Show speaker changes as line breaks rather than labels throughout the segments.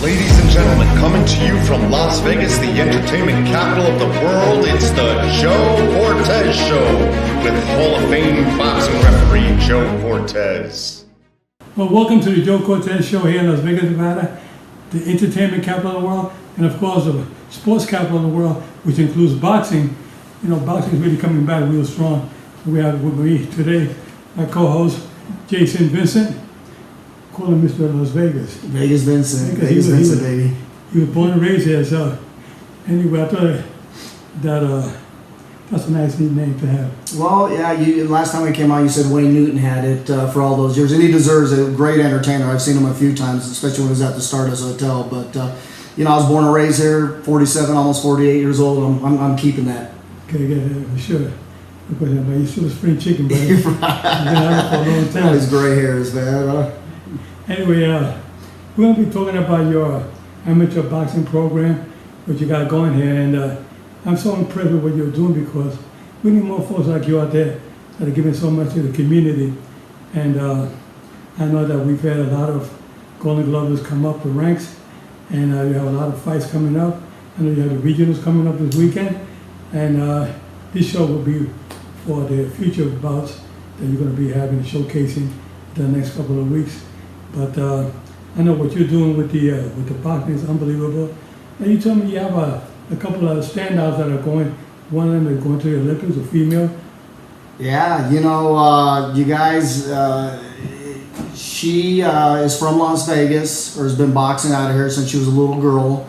Ladies and gentlemen, coming to you from Las Vegas, the entertainment capital of the world, it's the Joe Cortez Show with Hall of Fame boxing referee Joe Cortez.
Well, welcome to the Joe Cortez Show here in Las Vegas, Nevada, the entertainment capital of the world, and of course the sports capital of the world, which includes boxing. You know, boxing is really coming back real strong. We have with me today my co-host, Jason Vincent. Call him Mr. Las Vegas.
Vegas Vincent. Vegas Vincent, baby.
He was born and raised here, so anyway, I thought that that's a nice neat name to have.
Well, yeah, last time we came on, you said Wayne Newton had it for all those years, and he deserves a great entertainer. I've seen him a few times, especially when he was at the Stardust Hotel. But, you know, I was born and raised here, 47, almost 48 years old. I'm keeping that.
Okay, yeah, for sure. But you still a spring chicken, buddy. You've been out for a long time.
His gray hairs, man.
Anyway, we're going to be talking about your amateur boxing program, what you got going here, and I'm so impressed with what you're doing because we need more folks like you out there that are giving so much to the community. And I know that we've had a lot of Golden Glovers come up the ranks, and you have a lot of fights coming up. I know you have the regionals coming up this weekend, and this show will be for the future bouts that you're going to be having, showcasing the next couple of weeks. But I know what you're doing with the boxing is unbelievable. And you told me you have a couple of standouts that are going. One of them is going to the Olympics, a female.
Yeah, you know, you guys. She is from Las Vegas, or has been boxing out of here since she was a little girl.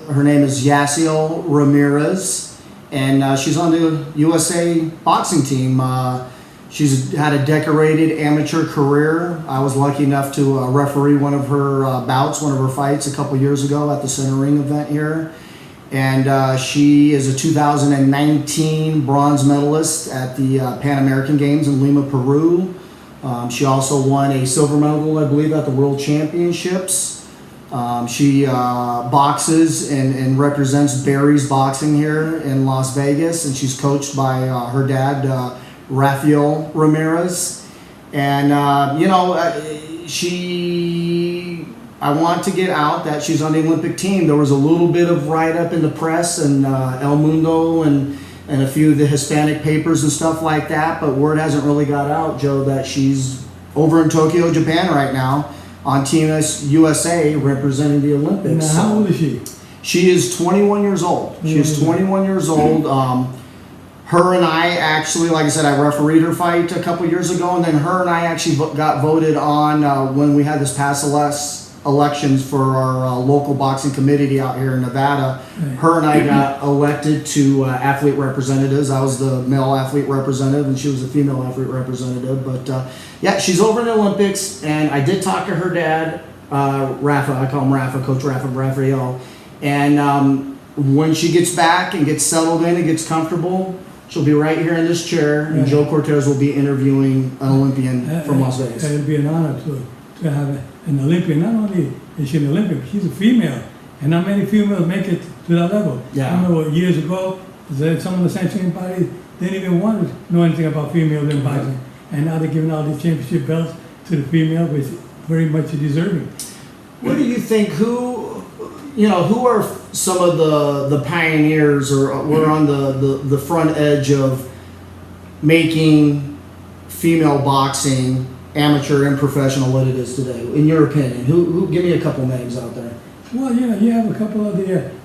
Her name is Yaisy Ramirez, and she's on the USA boxing team. She's had a decorated amateur career. I was lucky enough to referee one of her bouts, one of her fights a couple years ago at the Center Ring event here. And she is a 2019 bronze medalist at the Pan American Games in Lima, Peru. She also won a silver medal, I believe, at the World Championships. She boxes and represents Barry's Boxing here in Las Vegas, and she's coached by her dad, Rafael Ramirez. And you know, I want to get out that she's on the Olympic team. There was a little bit of write-up in the press and El Mundo and a few of the Hispanic papers and stuff like that, but word hasn't really got out, Joe, that she's over in Tokyo, Japan right now on Team USA representing the Olympics.
Now, how old is she?
She is 21 years old. She is 21 years old. Her and I actually, like I said, I refereed her fight a couple years ago, and then her and I actually got voted on when we had this past elections for our local boxing committee out here in Nevada. Right. Her and I got elected to athlete representatives. I was the male athlete representative, and she was the female athlete representative. But yeah, she's over in the Olympics, and I did talk to her dad, Rafa. I call him Rafa, Coach Rafael. And when she gets back and gets settled in and gets comfortable, she'll be right here in this chair, and Joe Cortez will be interviewing an Olympian from Las Vegas.
It would be an honor to have an Olympian. Not only is she an Olympian, she's a female. And not many females make it to that level. Yeah. I remember years ago, some of the sanctioning bodies didn't even want to know anything about females in boxing. And now they're giving all these championship belts to the female, which is very much deserving.
What do you think, who are some of the pioneers or were on the front edge of making female boxing amateur and professional what it is today, in your opinion? Who give me a couple names out there. Well,
yeah, you have a couple of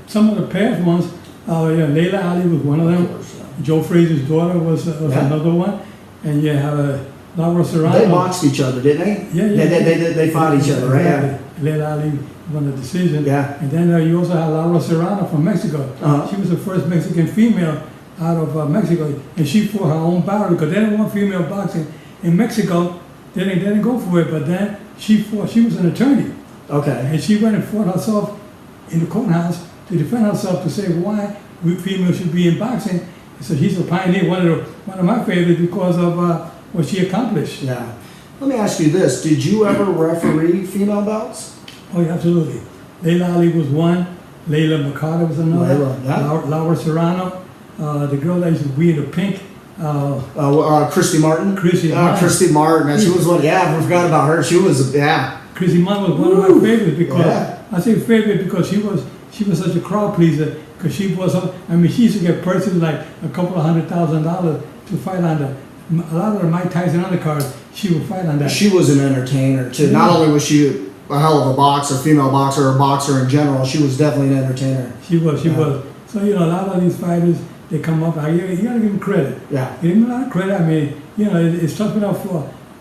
some of the past ones. Layla Ali was one of them. Of course, yeah. Joe Frazier's daughter was another one. And you have Laura Serrano.
They boxed each other, didn't they?
Yeah.
They fought each other, right? Yeah.
Layla Ali won the decision.
Yeah.
And then you also have Laura Serrano from Mexico. She was the first Mexican female out of Mexico. And she fought her own battle because they didn't want female boxing in Mexico. They didn't go for it, but then she was an attorney.
Okay.
And she went and fought herself in the courthouse to defend herself, to say why females should be in boxing. So she's a pioneer, one of my favorites because of what she accomplished.
Yeah. Let me ask you this: did you ever referee female bouts?
Oh, yeah, absolutely. Layla Ali was one. Layla Carter was another. Laura Serrano, the girl that used to wear the pink.
Christy Martin.
Christy
Martin. She was one. Yeah, I forgot about her. She was
Chrissy Munn was one of my favorites because
Yeah.
I say favorite because she was such a crowd pleaser. Because she was, I mean, she used to get purses like a couple of $100,000 to fight on a lot of the Mike Tyson undercards. She would fight on that.
She was an entertainer too. Not only was she a hell of a boxer, female boxer, or a boxer in general, she was definitely an entertainer.
She was. So, a lot of these fighters, they come up, you gotta give them credit.
Yeah.
Give them a lot of credit. I mean, it's tough enough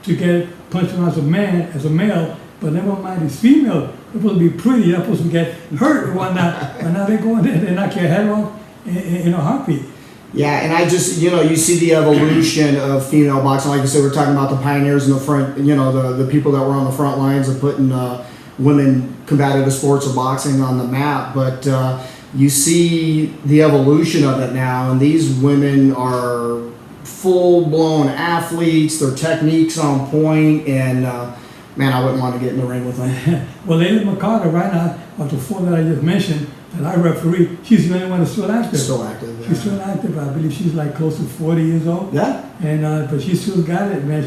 to get punched around as a male, but never mind these females. They're supposed to be pretty, they're supposed to get hurt and whatnot, but now they go in there, they knock your head off in a heartbeat.
Yeah, and I just, you see the evolution of female boxing. Like you said, we're talking about the pioneers in the front, the people that were on the front lines of putting women combative sports of boxing on the map. But you see the evolution of it now, and these women are full-blown athletes. Their technique's on point, and man, I wouldn't want to get in the ring with them.
Well, Lady McCarter, right now, of the four that I just mentioned, that I referee, she's the only one that's still active.
Still active. Yeah.
She's still active. I believe she's like close to 40 years old.
Yeah.
And but she still got it, man.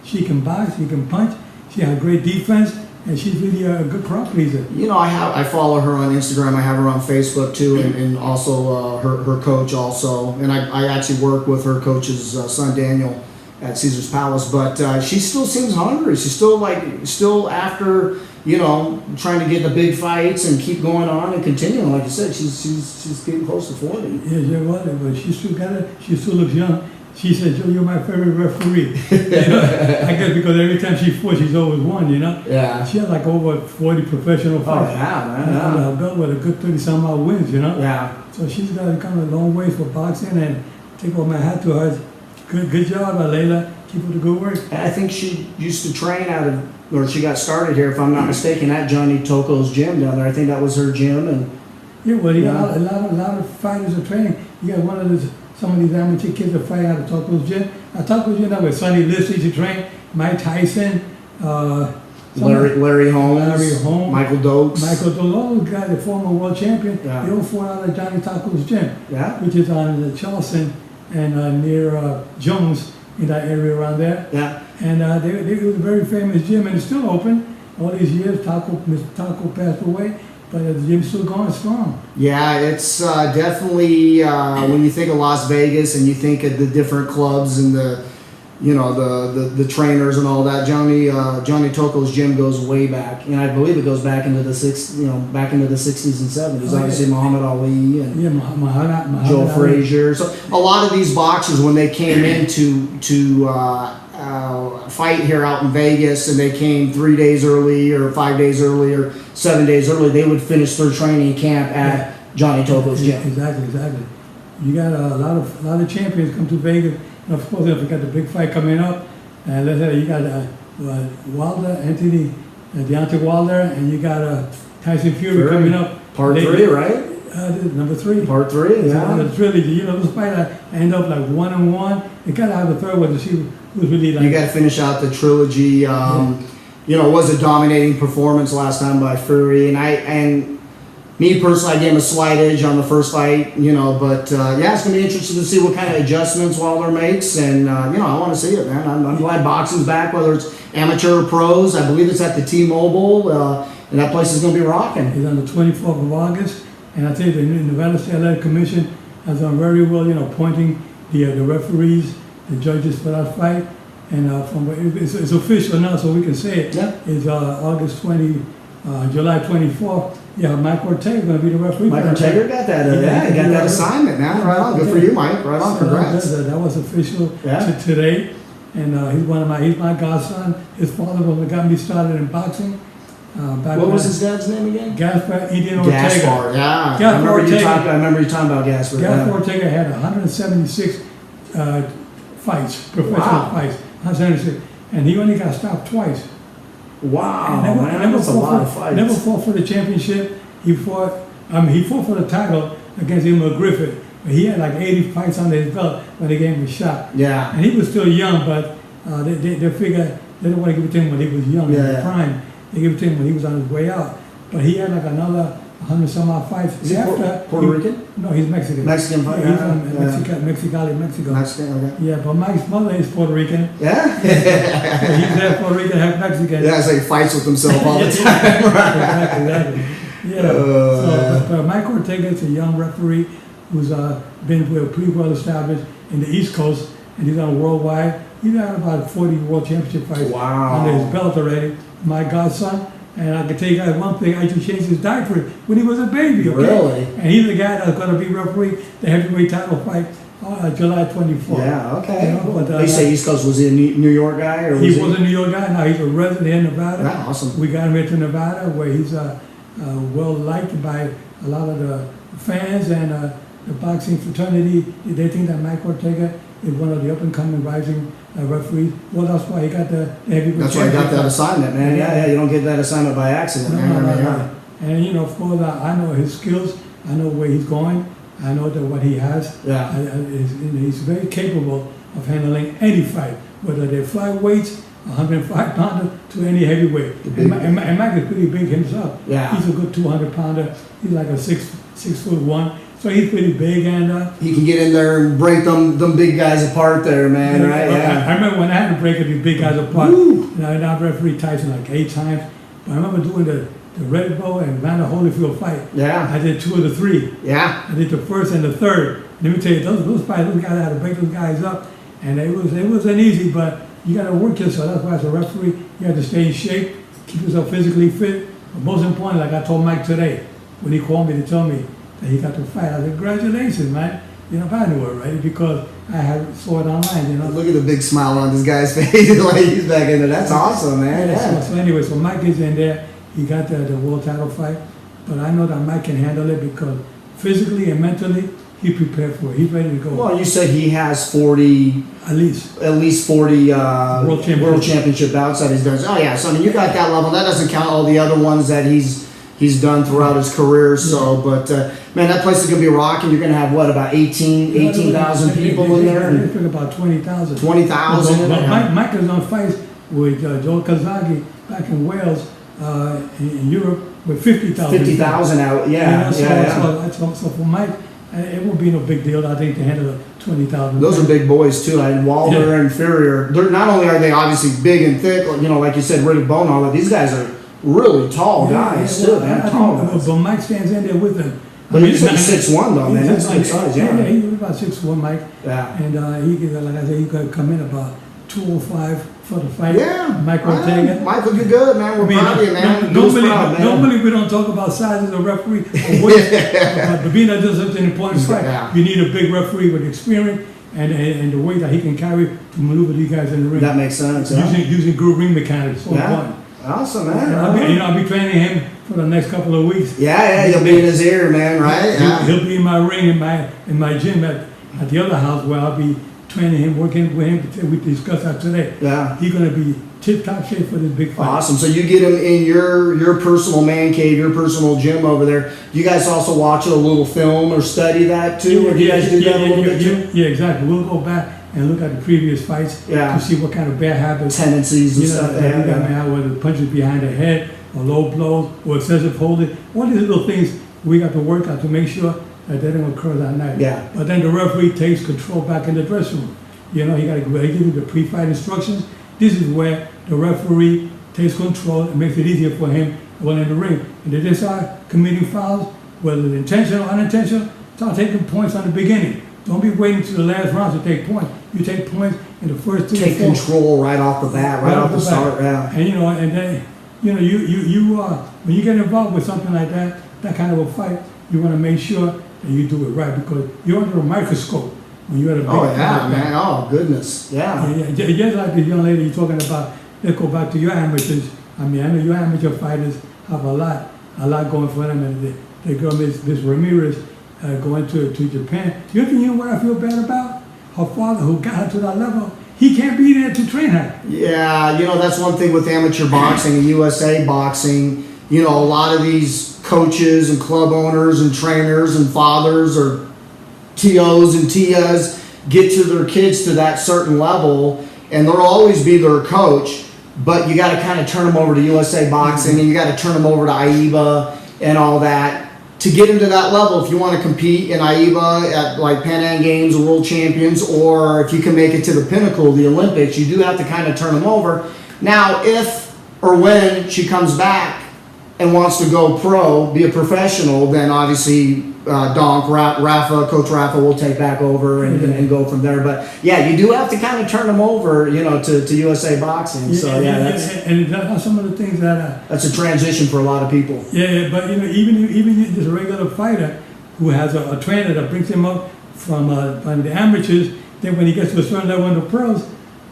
She can box, she can punch, she has great defense, and she's really a good crowd pleaser.
I follow her on Instagram. I have her on Facebook too, and also her coach also. And I actually work with her coach's son Daniel at Caesar's Palace. But she still seems hungry. She's still after trying to get the big fights and keep going on and continuing. Like you said, she's getting close to 40.
Yeah, but she still got it. She still looks young. She said, "Joe, you're my favorite referee." I guess because every time she fought, she's always won.
Yeah.
She had like over 40 professional fights.
Oh yeah, man.
Under her belt with a good 30-some odd wins.
Yeah.
So she's got to come a long way for boxing, and take off my hat to her. Good job, Layla. Keep up the good work.
I think she used to train or she got started here, if I'm not mistaken, at Johnny Tocco's gym down there. I think that was her gym. And
yeah, well, you got a lot of fighters are training. You got some of these amateur kids that fight out of Tocco's gym. Tocco's gym, that was Sonny Liston used to train, Mike Tyson,
Larry Holmes, Michael Dokes.
all those guys, the former world champion,
Yeah.
they all fought out of Johnny Tocco's gym,
Yeah.
which is on Charleston and near Jones, in that area around there.
Yeah.
And it was a very famous gym, and it's still open all these years. Mr. Tocco passed away, but the gym's still going strong.
Yeah, it's definitely when you think of Las Vegas and you think of the different clubs and the trainers and all that. Johnny Tocco's gym goes way back, and I believe it goes back into the back into the 60s and 70s. Obviously, Muhammad Ali and
Muhammad
Joe
Ali.
Frazier. So a lot of these boxers, when they came in to fight here out in Vegas, and they came 3 days early or 5 days early or 7 days early, they would finish their training camp at Johnny Tocco's gym.
Exactly. You got a lot of champions come to Vegas. And of course, if you got the big fight coming up, and let's say you got Wilder, Deontay Wilder, and you got Tyson Fury coming up.
Part 3, right?
Number 3.
Part 3, yeah.
The trilogy. Those fights end up like 1-1. You gotta have a third one to see who's really like.
You got to finish out the trilogy. It was a dominating performance last time by Fury, and me personally, I gave him a slight edge on the first fight, but yeah, it's going to be interesting to see what kind of adjustments Wilder makes, and, I want to see it, man. I'm glad boxing's back, whether it's amateur or pros. I believe it's at the T-Mobile, and that place is going to be rocking.
It's on the 24th of August, and I think the Nevada State Athletic Commission has done very well, appointing the referees, the judges for that fight, and it's official now, so we can say it.
Yeah.
It's July 24th. Yeah, Mike Ortega going to be the referee.
Mike Ortega got that. He got that assignment, man. Right on. Good for you, Mike. Right on. Congrats.
That was official today, and he's my godson. His father was the guy me started in boxing.
What was his dad's name again?
Gaspar Ortega.
Gaspar, yeah. I remember you talking about Gaspar.
Gaspar Ortega had 176 fights, professional fights. 176, and he only got stopped twice.
Wow, man, that's a lot of fights.
Never fought for the championship. He fought for the title against Emil Griffith. But he had like 80 fights under his belt when the game was shot.
Yeah.
And he was still young, but they figured they don't want to give it to him when he was young in his prime. They give it to him when he was on his way out. But he had like another 100 some odd fights.
Is he Puerto Rican?
No, he's Mexican.
Mexican fight,
Yeah, he's
yeah.
from Mexicali, Mexico.
Mexican, okay.
Yeah, but Mike's mother is Puerto Rican.
Yeah?
So he's half Puerto Rican, half Mexican.
Yeah, it's like he fights with himself all the time.
Exactly. Yeah. But Mike Ortega is a young referee who's been pretty well established in the East Coast, and he's on worldwide. He's got about 40 world championship fights under his belt already. My godson. And I can tell you guys one thing, I used to change his diaper when he was a baby, okay?
Really?
And he's the guy that's going to be referee the heavyweight title fight July 24th.
Yeah, okay.
You know, but,
you say East Coast, was he a New York guy? Or
he was a New York guy, now he's a resident in Nevada.
Yeah, awesome.
We got him into Nevada where he's well liked by a lot of the fans and the boxing fraternity. They think that Mike Ortega is one of the up-and-coming rising referees. Well, that's why he got the heavyweight.
That's why he got that assignment, man. Yeah, you don't get that assignment by accident, man.
No. And you know, of course, I know his skills. I know where he's going. I know that what he has.
Yeah.
He's very capable of handling any fight, whether they're flyweights, 105 pounder to any heavyweight. And Mike is pretty big himself.
Yeah.
He's a good 200 pounder. He's like a 6'1". So he's pretty big, and
he can get in there and break them big guys apart there, man. Right? Yeah.
I remember when I had to break these big guys apart. And I refereed Tyson like 8 times. But I remember doing the Red Bull and Vander Holyfield fight.
Yeah.
I did 2 of the 3.
Yeah.
I did the first and the third. Let me tell you, those fights, those guys had to break those guys up, and it wasn't easy. But you got to work yourself. That's why as a referee, you have to stay in shape, keep yourself physically fit. But most importantly, like I told Mike today, when he called me to tell me that he got to fight, I said, congratulations, man. You know, I knew it, right? Because I saw it online, you know.
Look at the big smile on this guy's face. Like he's back in there. That's awesome, man. Yeah.
So anyway, so Mike is in there. He got the world title fight. But I know that Mike can handle it because physically and mentally, he prepared for it. He's ready to go.
Well, you said he has 40... At least 40 world championship bouts that he's done. Oh, yeah. So, I mean, you got that level. That doesn't count all the other ones that he's done throughout his career. So, but man, that place is gonna be rocking. You're gonna have what, about 18,000 people in there?
I think about 20,000.
20,000.
Mike is on fights with Joe Kazagi back in Wales, in Europe, with 50,000.
50,000 out. Yeah.
So for Mike, it won't be no big deal, I think, to handle 20,000.
Those are big boys too. And Wilder and Furrier. They're not only are they obviously big and thick, you know, like you said, Ricky Bone, all that. These guys are really tall guys too, man. Tall guys.
But Mike stands in there with them.
But he's like 6'1" though, man. That's big size,
yeah. He's about 6'1", Mike.
Yeah.
And he could, like I said, he could come in about 205 for the fight.
Yeah.
Mike Ortega.
Mike looking good, man. We're proud of you, man.
Normally we don't talk about sizes of referee or weight, but being that this is an important fight, you need a big referee with experience and the weight that he can carry to maneuver these guys in the ring.
That makes sense.
Using good ring mechanics, so important.
Awesome, man.
I'll be training him for the next couple of weeks.
Yeah, you'll be in his ear, man, right? Yeah.
He'll be in my ring in my gym at the other house where I'll be training him, working with him. We discussed that today.
Yeah.
He's gonna be tip-top shape for this big fight.
Awesome. So you get him in your personal man cave, your personal gym over there. Do you guys also watch a little film or study that too? Or do you guys do that a little bit too?
Yeah, exactly. We'll go back and look at the previous fights to see what kind of bad habits,
tendencies and stuff.
Whether the punches behind the head, or low blows, or excessive holding. All these little things we got to work out to make sure that they don't occur that night.
Yeah.
But then the referee takes control back in the dressing room. You know, he got to give you the pre-fight instructions. This is where the referee takes control and makes it easier for him when in the ring. And if they start committing fouls, whether it's intentional or unintentional, start taking points on the beginning. Don't be waiting to the last round to take points. You take points in the first 2 or 4.
Take control right off the bat, right off the start. Yeah.
And and then you when you get involved with something like that kind of a fight, you want to make sure that you do it right because you're under a microscope when you're at a big fight.
Man. Oh goodness. Yeah.
Just like the young lady you're talking about. Let's go back to your amateurs. I mean, I know your amateur fighters have a lot going for them, and the girl Miss Ramirez going to Japan. You know what I feel bad about? Her father, who got her to that level, he can't be there to train her.
Yeah, that's one thing with amateur boxing and USA boxing. A lot of these coaches and club owners and trainers and fathers or TOs and TIAs get to their kids to that certain level, and they'll always be their coach, but you got to kind of turn them over to USA boxing, and you got to turn them over to AIBA and all that. to get into that level, if you want to compete in AIBA at like Pan Am Games or World Champions, or if you can make it to the pinnacle of the Olympics, you do have to kind of turn them over. Now, if or when she comes back and wants to go pro, be a professional, then obviously Coach Rafa will take back over and go from there. But yeah, you do have to kind of turn them over, you know, to USA Boxing. So
that's some of the things that
that's a transition for a lot of people.
Yeah, but you know, even just a regular fighter who has a trainer that brings him up from the amateurs, then when he gets to a certain level in the pros,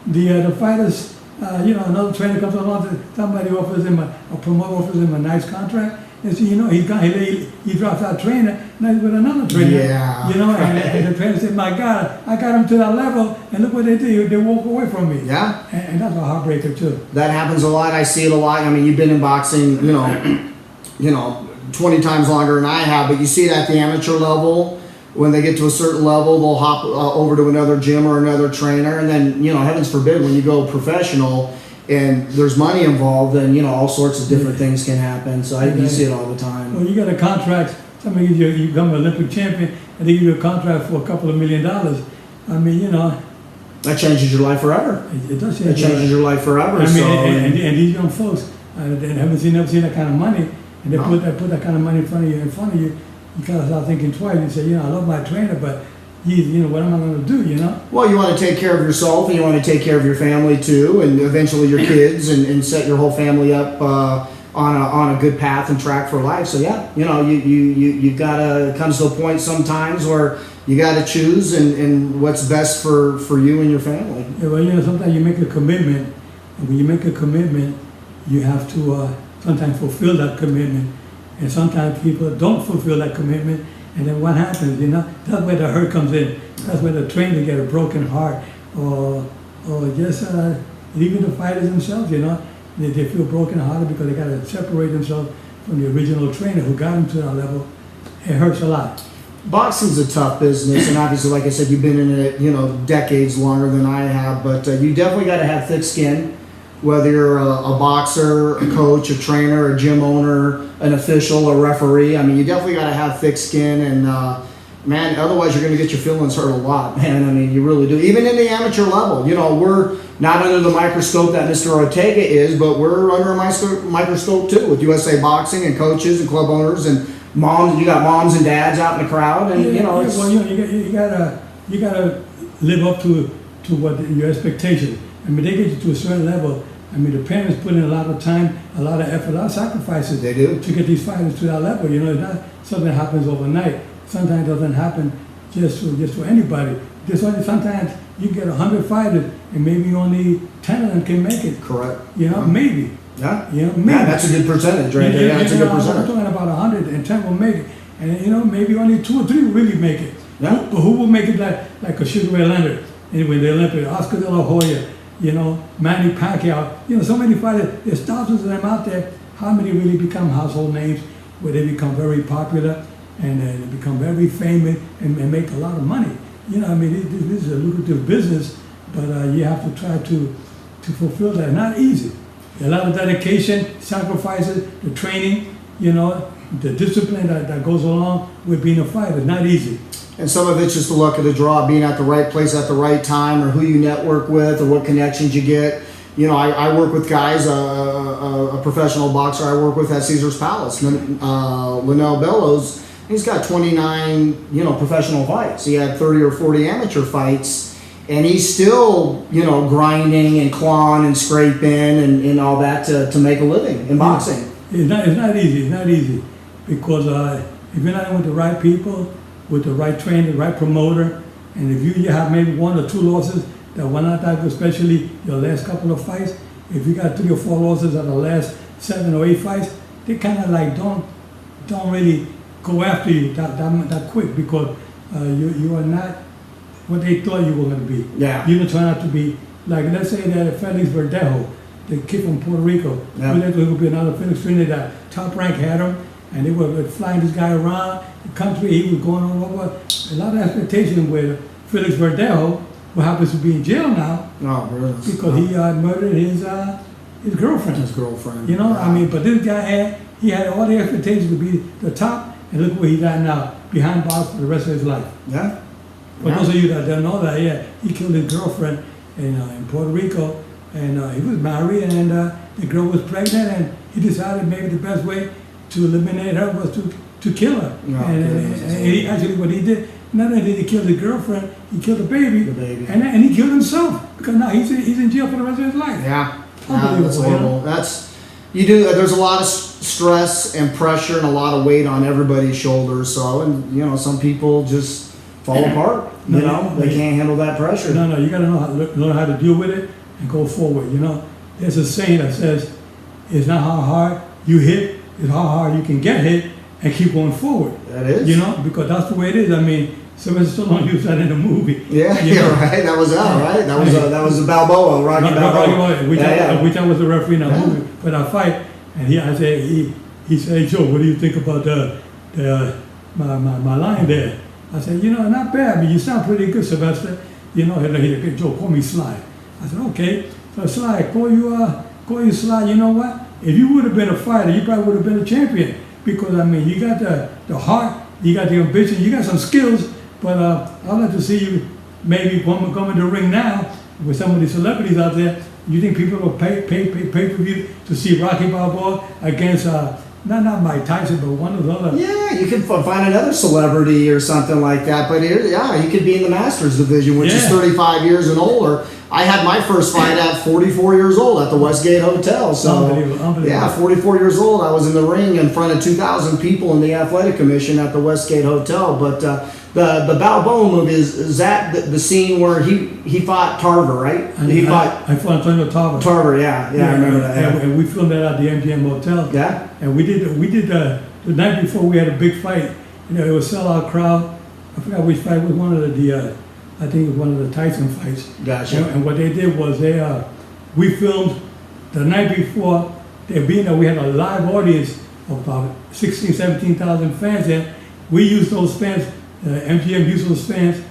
the fighters, you know, another trainer comes along, somebody offers him a promoter offers him a nice contract. And so, you know, he drops that trainer, now he's with another trainer.
Yeah.
You know, and the trainer said, my God, I got him to that level, and look what they do, they walk away from me.
Yeah.
And that's a heartbreaker, too.
That happens a lot. I see it a lot. I mean, you've been in boxing, you know, 20 times longer than I have, but you see it at the amateur level. When they get to a certain level, they'll hop over to another gym or another trainer, and then, you know, heavens forbid, when you go professional and there's money involved, then, you know, all sorts of different things can happen. So you see it all the time.
Well, you got a contract, somebody gives you become an Olympic champion, and they give you a contract for a couple of $1 million. I mean, you know.
That changes your life forever.
It does change.
It changes your life forever.
I mean, and these young folks, they never seen that kind of money, and they put that kind of money in front of you, you gotta start thinking twice. You say, you know, I love my trainer, but geez, you know, what am I going to do, you know?
Well, you want to take care of yourself, and you want to take care of your family too, and eventually your kids, and set your whole family up on a good path and track for life. So yeah, you know, you gotta, it comes to a point sometimes where you gotta choose and what's best for you and your family.
Yeah, well, you know, sometimes you make a commitment, and when you make a commitment, you have to sometimes fulfill that commitment, and sometimes people don't fulfill that commitment. And then what happens, you know? That's where the hurt comes in. That's where the trainer get a broken heart, or just even the fighters themselves, you know, they feel broken-hearted because they got to separate themselves from the original trainer who got them to that level. It hurts a lot.
Boxing's a tough business, and obviously, like I said, you've been in it, you know, decades longer than I have. But you definitely got to have thick skin. Whether you're a boxer, a coach, a trainer, a gym owner, an official, a referee, I mean, you definitely got to have thick skin, and man, otherwise you're going to get your feelings hurt a lot, man. I mean, you really do. Even in the amateur level, you know, we're not under the microscope that Mr. Ortega is, but we're under a microscope too with USA Boxing and coaches and club owners and moms. You got moms and dads out in the crowd, and you know,
well, you gotta live up to what your expectations. I mean, they get you to a certain level. I mean, the parents put in a lot of time, a lot of effort, a lot of sacrifices.
They do.
To get these fighters to that level. You know, it's not something that happens overnight. Sometimes it doesn't happen just for anybody. Sometimes you get 100 fighters, and maybe only 10 of them can make it.
Correct.
You know, maybe.
Yeah.
You know, maybe.
Yeah, that's a good percentage right there. Yeah, that's a good percentage.
I'm talking about 100, and 10 will make it. And, you know, maybe only 2 or 3 will really make it.
Yeah.
But who will make it like a Sugar Ray Leonard? Anyway, the Olympic, Oscar De La Hoya, you know, Manny Pacquiao, you know, so many fighters, there's thousands of them out there. How many really become household names where they become very popular and they become very famous and make a lot of money? You know, I mean, this is a lucrative business, but you have to try to fulfill that. Not easy. A lot of dedication, sacrifices, the training, you know, the discipline that goes along with being a fighter. It's not easy.
And some of it's just the luck of the draw, being at the right place at the right time, or who you network with, or what connections you get. You know, I work with guys, a professional boxer I work with at Caesar's Palace, Linnell Bellows. He's got 29, you know, professional fights. He had 30 or 40 amateur fights, and he's still, you know, grinding and clawing and scraping and all that to make a living in boxing.
It's not easy. It's not easy because if you're not with the right people, with the right trainer, the right promoter, and if you have maybe 1 or 2 losses that were not that good, especially your last couple of fights, if you got 3 or 4 losses at the last 7 or 8 fights, they kind of like don't really go after you that quick because you are not what they thought you were going to be.
Yeah.
You don't turn out to be, like, let's say that Felix Verdejo, the kid from Puerto Rico,
Yeah.
who would be another Felix trainer that Top Rank had him, and they were flying this guy around the country. He was going all over. A lot of expectation with Felix Verdejo, who happens to be in jail now,
really?
because he murdered his girlfriend.
His girlfriend.
You know, I mean, but this guy had all the expectations to be the top, and look where he's at now, behind bars for the rest of his life.
Yeah.
For those of you that don't know that, yeah, he killed his girlfriend in Puerto Rico, and he was married, and the girl was pregnant, and he decided maybe the best way to eliminate her was to kill her.
Oh,
and he, actually, what he did, not only did he kill the girlfriend, he killed the baby,
The baby.
and he killed himself because now he's in jail for the rest of his life.
Yeah.
Unbelievable,
That's
you
horrible.
know?
There's a lot of stress and pressure and a lot of weight on everybody's shoulders. So, and you know, some people just fall apart. You know, they can't handle that pressure.
No, you got to know how to deal with it and go forward. You know, there's a saying that says, "It's not how hard you hit, it's how hard you can get hit and keep going forward."
That is.
You know, because that's the way it is. I mean, Sylvester Stallone used that in the movie.
Yeah,
You know?
right. That was right. That was a Balboa, Rocky Balboa.
Which I was the referee in that movie for that fight, and he said, "Joe, what do you think about my line there?" I said, "You know, not bad. I mean, you sound pretty good, Sylvester. You know, he Joe, call me Sly." I said, "Okay." So Sly, call you Sly. You know what? If you would have been a fighter, you probably would have been a champion because I mean, you got the heart, you got the ambition, you got some skills. But I'd like to see you maybe come in the ring now with some of the celebrities out there. You think people will pay per view to see Rocky Balboa against not Mike Tyson, but one of the other?
Yeah, you could find another celebrity or something like that. But you could be in the Masters division, which is 35 years and older. I had my first fight at 44 years old at the Westgate Hotel. So,
Unbelievable.
yeah, 44 years old. I was in the ring in front of 2,000 people in the Athletic Commission at the Westgate Hotel. But the Balboa movie is that the scene where he fought Tarver, right?
I fought Antonio Tarver.
Tarver, yeah, I remember that. Yeah.
And we filmed that at the MGM Hotel.
Yeah.
And we did the night before we had a big fight. You know, it was a sellout crowd. I forgot which fight was one of the. I think it was one of the Tyson fights.
Gotcha.
And what they did was we filmed the night before. Being that we had a live audience of about 16, 17,000 fans there, we used those fans. MGM used those fans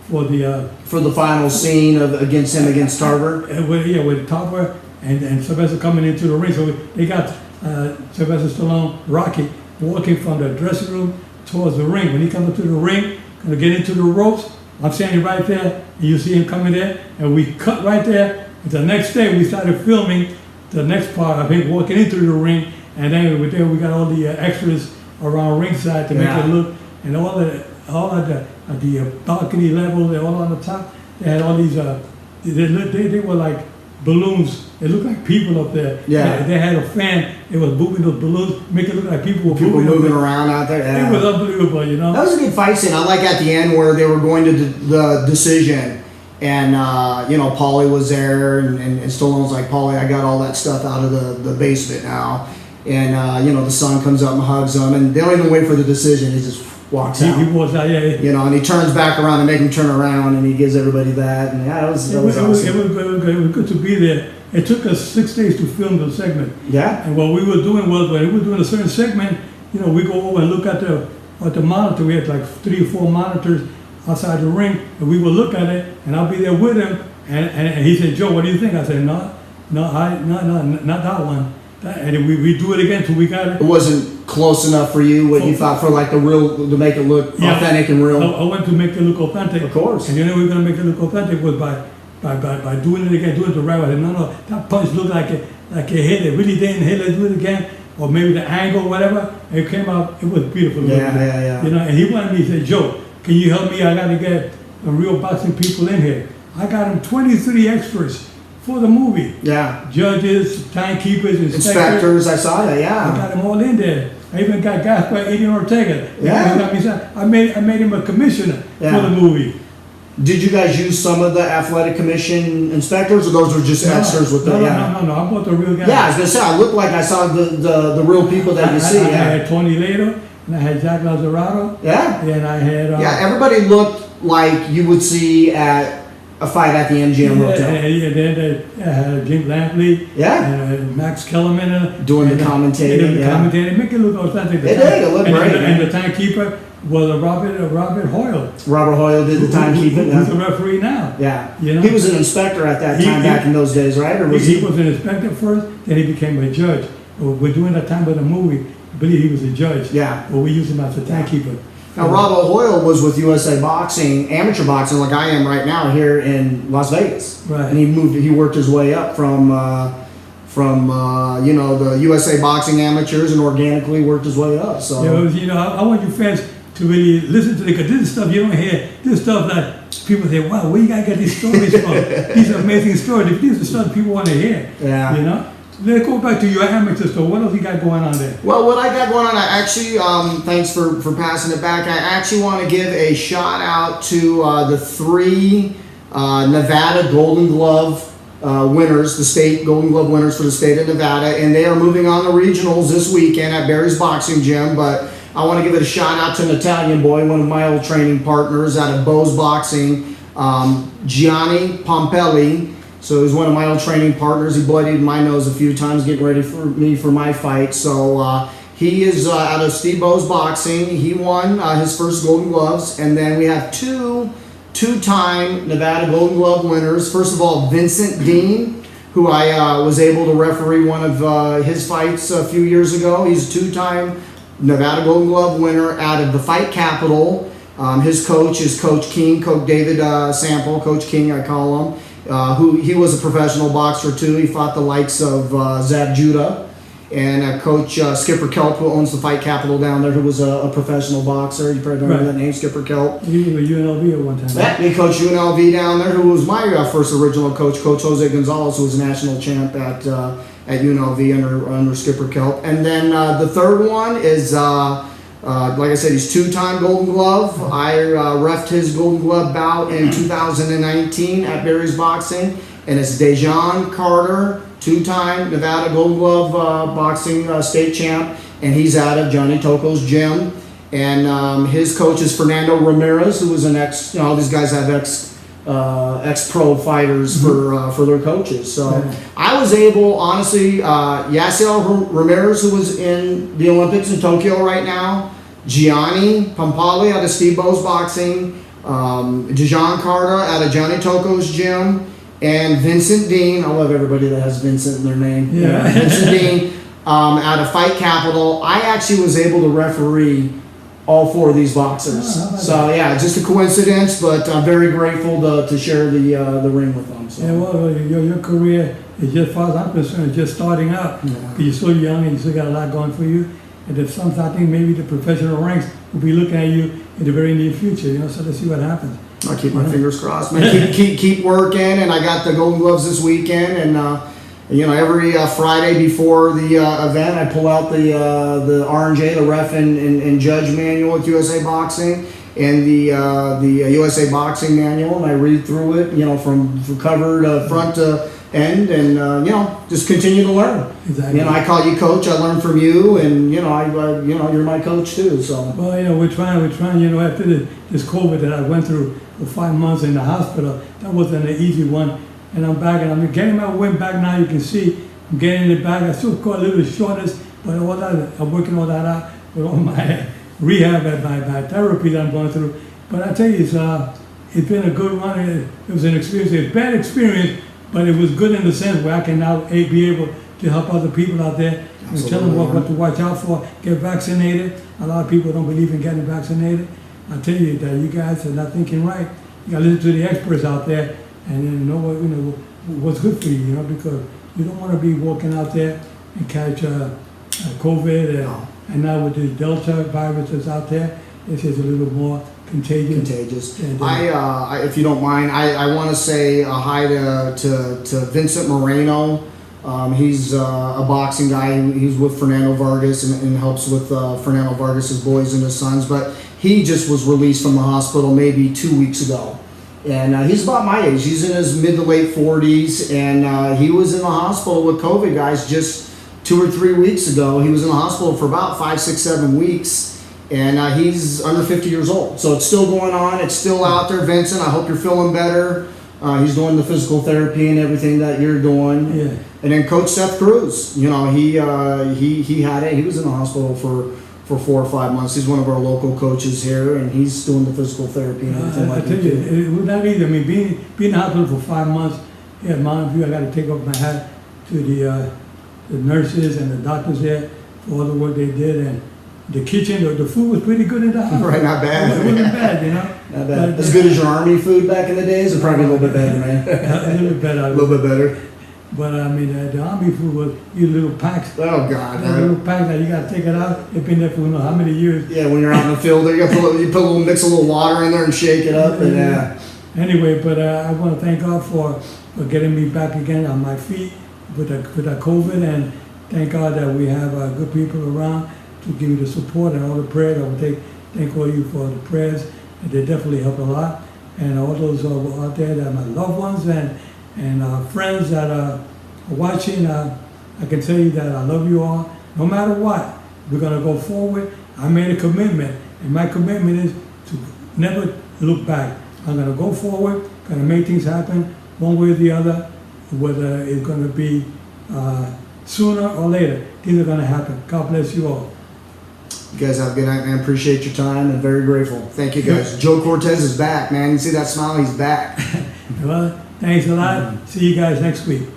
for
the final scene against Tarver.
With Tarver and Sylvester coming into the ring. So they got Sylvester Stallone, Rocky, walking from the dressing room towards the ring. When he comes into the ring, gonna get into the ropes. I'm standing right there, and you see him coming there, and we cut right there. And the next day, we started filming the next part of him walking into the ring, and then we got all the extras around ringside to make it look, and all of the balcony level, they're all on the top. They had all these, they were like balloons. It looked like people up there.
Yeah.
They had a fan. It was moving those balloons, make it look like people were
moving around out there. Yeah.
It was unbelievable, you know.
That was a good fight scene. I like at the end where they were going to the decision, and Paulie was there, and Stallone's like, "Paulie, I got all that stuff out of the basement now," and the son comes up and hugs him, and they don't even wait for the decision. He just walks out.
He walks out, yeah.
And he turns back around and make him turn around, and he gives everybody that, and it was awesome.
It was good to be there. It took us 6 days to film the segment.
Yeah.
And what we were doing was, when we were doing a certain segment, we go over and look at the monitor. We had like 3 or 4 monitors outside the ring, and we would look at it, and I'll be there with him, and he said, "Joe, what do you think?" I said, "No, not that one." And we do it again till we got it.
It wasn't close enough for you, what you thought for like the real, to make it look authentic and real.
I went to make it look authentic.
Of course.
And we were going to make it look authentic was by doing it again, doing it the right way. I said, no, that punch looked like it hit. It really didn't hit. Let's do it again. Or maybe the angle, whatever. It came out, it was beautiful.
Yeah.
And he wanted me to say, "Joe, can you help me? I got to get some real boxing people in here." I got him 23 extras for the movie.
Yeah.
Judges, timekeepers,
inspectors. I saw that. Yeah.
I got them all in there. I even got guys by Adrian Ortega.
Yeah.
I made him a commissioner for the movie.
Did you guys use some of the Athletic Commission inspectors, or those were just extras with the?
No. I bought the real guys.
Yeah, I was gonna say, I looked like I saw the real people that you see.
I had Tony Lato, and I had Jack Lazzarato.
Yeah.
And I had.
Everybody looked like you would see at a fight at the MGM Hotel.
Then I had Jim Lampley.
Yeah.
And Max Kellerman
doing the commentating.
Commentating, make it look authentic.
It did. It looked great.
And the timekeeper was Robert Hoyle.
Robert Hoyle did the timekeeping.
Who's a referee now.
Yeah.
You know?
He was an inspector at that time back in those days, right? Or was
he was an inspector first, then he became a judge. We're doing that time of the movie. I believe he was a judge.
Yeah.
But we use him as a timekeeper.
Now, Rob O'Hoyle was with USA Boxing, amateur boxing, like I am right now here in Las Vegas.
Right.
And he worked his way up from the USA Boxing amateurs and organically worked his way up. So
I want you fans to really listen to it, because this is stuff you don't hear. This is stuff that people say, wow, where you gotta get these stories from? These are amazing stories. These are stuff people want to hear.
Yeah.
Let's go back to your amateur stuff. What else you got going on there?
Well, what I got going on, I actually, thanks for passing it back. I actually want to give a shout out to the 3 Nevada Golden Glove winners, the state Golden Glove winners for the state of Nevada, and they are moving on to regionals this weekend at Barry's Boxing Gym. But I want to give it a shout out to an Italian boy, one of my old training partners out of Bo's Boxing, Gianni Pompelli. So he's one of my old training partners. He bloodied my nose a few times getting ready for me for my fight. So he is out of Steve Bo's Boxing. He won his first Golden Gloves. And then we have two-time Nevada Golden Glove winners. First of all, Vincent Dean, who I was able to referee one of his fights a few years ago. He's a 2-time Nevada Golden Glove winner out of the Fight Capital. His coach is Coach King, Coach David Sample, Coach King I call him. Who he was a professional boxer too. He fought the likes of Zab Judah and Coach Skipper Kelp, who owns the Fight Capital down there, who was a professional boxer. You probably remember that name, Skipper Kelp.
He was with UNLV at one time.
That he coached UNLV down there, who was my first original coach, Coach Jose Gonzalez, who was a national champ at UNLV under Skipper Kelp. And then the third one is. Like I said, he's 2-time Golden Glove. I reffed his Golden Glove bout in 2019 at Barry's Boxing, and it's Dejean Carter, 2-time Nevada Golden Glove boxing state champ, and he's out of Johnny Tocco's gym. And his coach is Fernando Ramirez, who was an ex. All these guys have ex-pro fighters for their coaches. So I was able, honestly, Yaisy Ramirez, who was in the Olympics in Tokyo right now, Gianni Pompali out of Steve Bo's Boxing, Dejean Carter out of Johnny Tocco's gym, and Vincent Dean. I love everybody that has Vincent in their name.
Yeah.
Vincent Dean out of Fight Capital. I actually was able to referee all 4 of these boxers. So yeah, just a coincidence, but I'm very grateful to share the ring with them. So.
Yeah, well, your career is, just as far as I'm concerned, just starting out.
Yeah.
You're so young and you still got a lot going for you. And if sometimes I think maybe the professional ranks will be looking at you in the very near future. So let's see what happens.
I keep my fingers crossed, man. keep working, and I got the Golden Gloves this weekend, and every Friday before the event, I pull out the R&J, the ref and judge manual at USA Boxing, and the USA Boxing manual, and I read through it, from cover to front to end, and just continue to learn.
Exactly.
I call you coach. I learn from you, and you're my coach too. So.
Well, we're trying. After this COVID that I went through for 5 months in the hospital, that wasn't an easy one. And I'm back, and I'm getting my wind back now. You can see I'm getting it back. I still got a little shortness, but all that I'm working all that out with all my rehab and my therapy that I'm going through. But I tell you, it's been a good run. It was an experience. It's a bad experience, but it was good in the sense where I can now be able to help other people out there and tell them what to watch out for. Get vaccinated. A lot of people don't believe in getting vaccinated. I tell you that you guys are not thinking right. You got to listen to the experts out there and then know what's good for you. Because you don't want to be walking out there and catch COVID and now with the Delta virus that's out there, it's just a little more contagious. And,
if you don't mind, I want to say a hi to Vincent Moreno. He's a boxing guy. He's with Fernando Vargas and helps with Fernando Vargas's boys and his sons. But he just was released from the hospital maybe 2 weeks ago. And he's about my age. He's in his mid to late 40s. And he was in the hospital with COVID, guys, just 2 or 3 weeks ago. He was in the hospital for about 5, 6, 7 weeks. And he's under 50 years old. So it's still going on. It's still out there, Vincent. I hope you're feeling better. He's doing the physical therapy and everything that you're doing.
Yeah.
And then Coach Seth Cruz, he had it. He was in the hospital for 4 or 5 months. He's one of our local coaches here, and he's doing the physical therapy and everything
I
like
tell
that.
you, it was not easy. I mean, being in the hospital for 5 months, Mountain View, I got to take off my hat to the nurses and the doctors there. for all the work they did. And the kitchen, the food was pretty good in the house.
Right, not bad.
It wasn't bad, you know.
Not bad. As good as your army food back in the days, or probably a little bit better, man.
A little bit better.
A little bit better.
But I mean, the army food was you little packs.
Oh God,
Little packs that you got to take it out. It's been there for how many years.
Yeah, when you're out in the field, there you put a little mix a little water in there and shake it up, and yeah.
Anyway, but I want to thank God for getting me back again on my feet with the COVID, and thank God that we have good people around to give you the support and all the prayers. I would thank all you for the prayers. And they definitely help a lot. And all those out there that are my loved ones and friends that are watching, I can tell you that I love you all. No matter what, we're going to go forward. I made a commitment, and my commitment is to never look back. I'm going to go forward, going to make things happen one way or the other, whether it's going to be sooner or later. Things are going to happen. God bless you all.
You guys have a good night, man. Appreciate your time and very grateful. Thank you, guys. Joe Cortez is back, man. You see that smile? He's back.
Well, thanks a lot. See you guys next week.